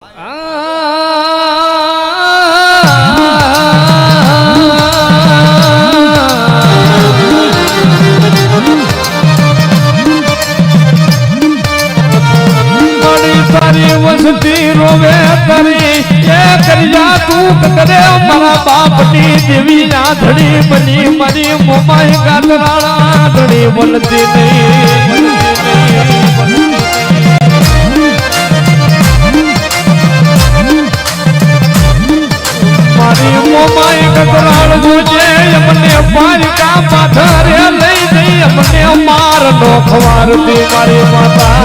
મારી તારી વસતી રોવે તારી એ કરજા તું કરે મારા બાપની દેવી આધડી બની મારી મોમાઈ ગાતરાળા ધડી બોલતી નહીં મારી મોમાઈ ગતરાળ જોજે અમને પારકા પાથરે લઈ જઈ અમને માર નો ખવારતી મારી માતા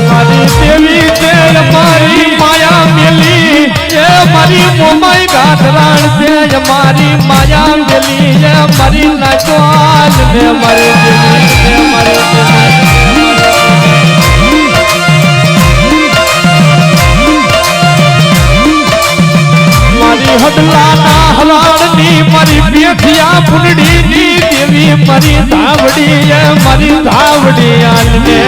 મારી દેવી છે મારી માયા મેલી એ મારી મોમાઈ ગતરાળ છે મારી માયા મેલી એ મારી નાચવાલ ને મારી દેવી છે મારી હડલાના હલાડની મારી પેઠિયા ફૂલડીની દેવી મારી ધાવડી મારી ધાવડી આલને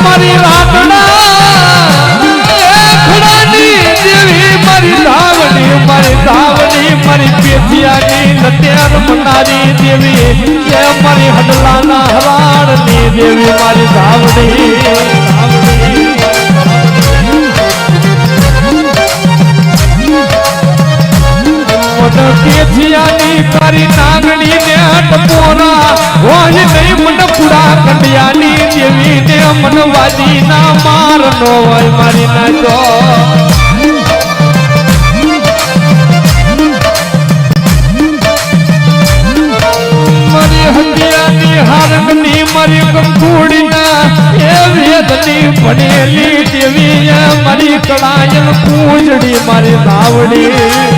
મારી રાતના ખડાની દેવી મારી ધાવડી મારી પેઠિયાની લતેર મનારી દેવી એ મારી હડલાના હલાડની દેવી મારી ધાવડી કેથિયાની તારી નાગણી ને ટપોરા હોય નહીં મન પુરા કંડિયાની દેવી ને મનવાદી ના માર નો હોય મારી નાચો મારી હતિયાની હારગની મારી કંકુડી ના એ વેદની ભણેલી દેવી મારી કળાયલ પૂજડી મારી ધાવડી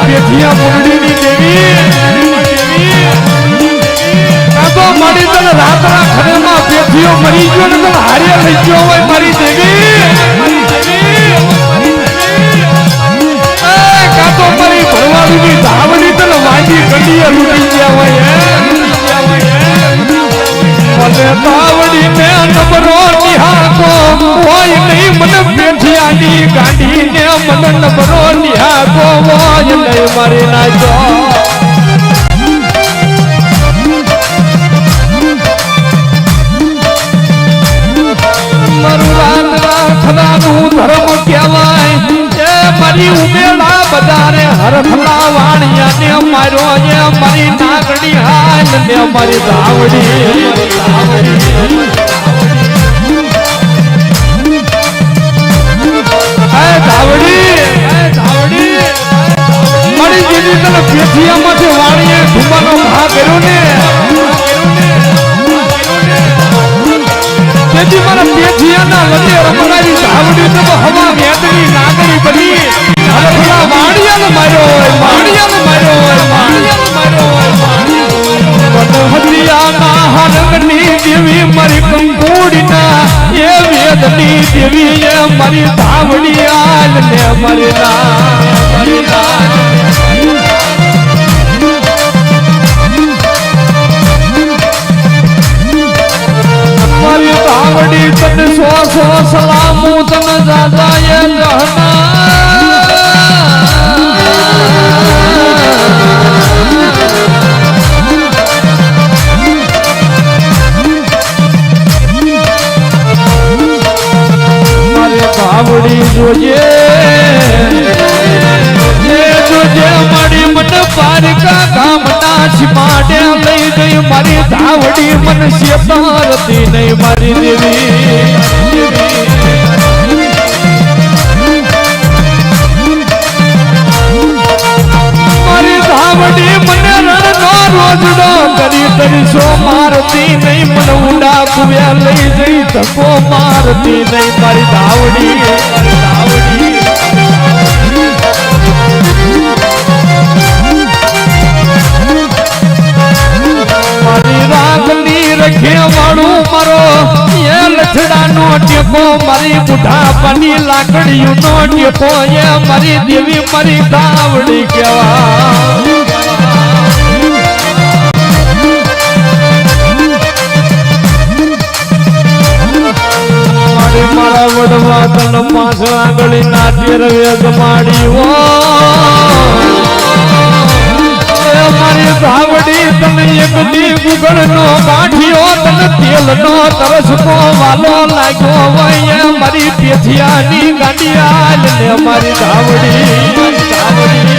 પેઠિયા મુરડીની દેવી કાતો મારી તને રાતના ખડેમાં પેઠિયો મરી ગયો ને તને હારે લઈ ગયો હોય મારી દેવી કાતો મારી ભરવાડીની ધાવડી તને વાંચી કંડીએ લૂટી ગયા હોય મને ધાવડી ને નબરો નિહાળતો હોય નહીં મને પેઠિયાની ગાડી ને મને નબરો નિહાળતો હોય નહીં મારી નાચો મારું રાતના ખડાનું ધર્મ કહેવાય એ મારી ઉમેલા બજારે હરફલા વાણિયા ને માર્યો એ મારી નાગડી હાલ ને મારી ધાવડી મારી જેની તને પેઠિયામાંથી વાણીએ ધુમાનો ઘા કર્યો ને તેથી મારા પેઠિયાના લડે રમનારી ધાવડી તો હવા વેદની નાગરી બની હરફલા વાણિયાને માર્યો હોય હરિયાના હરંગની દેવી મારી કંકુડીના એ વેદની દેવી એ મારી ધાવડી આલ ને મારી મારી ધાવડી તને સો સલામું તને દાદાએ જહના ધાવડી જોજે મારી મન પારકા ગામના સીમાડે લઈ ગઈ મારી ધાવડી મન શેતારતી નહીં મારી દેવી મારી ધાવડી મને રણનો રોજડો કરી તરીસો મારતી નહીં મને ઉડા કુવ્યા લઈ જઈ ધક્કો મારતી નહીં મારી ધાવડી મારી રાગની નખે વાળું મારો એ લથડાનો ટેકો મારી બુઢાપાની લાકડીઓનો ટેકો એ મારી દેવી મારી ધાવડી કહેવા મારા વડવા તન પાંચ આંગળી ના તેર વેદ માડી મારી ધાવડી તને એક દી ગુગળ નો કાઠિયો તને તેલ નો તરસકો વાલો લાગ્યો હોય મારી પેથિયાની ગાંડિયા લે મારી ધાવડી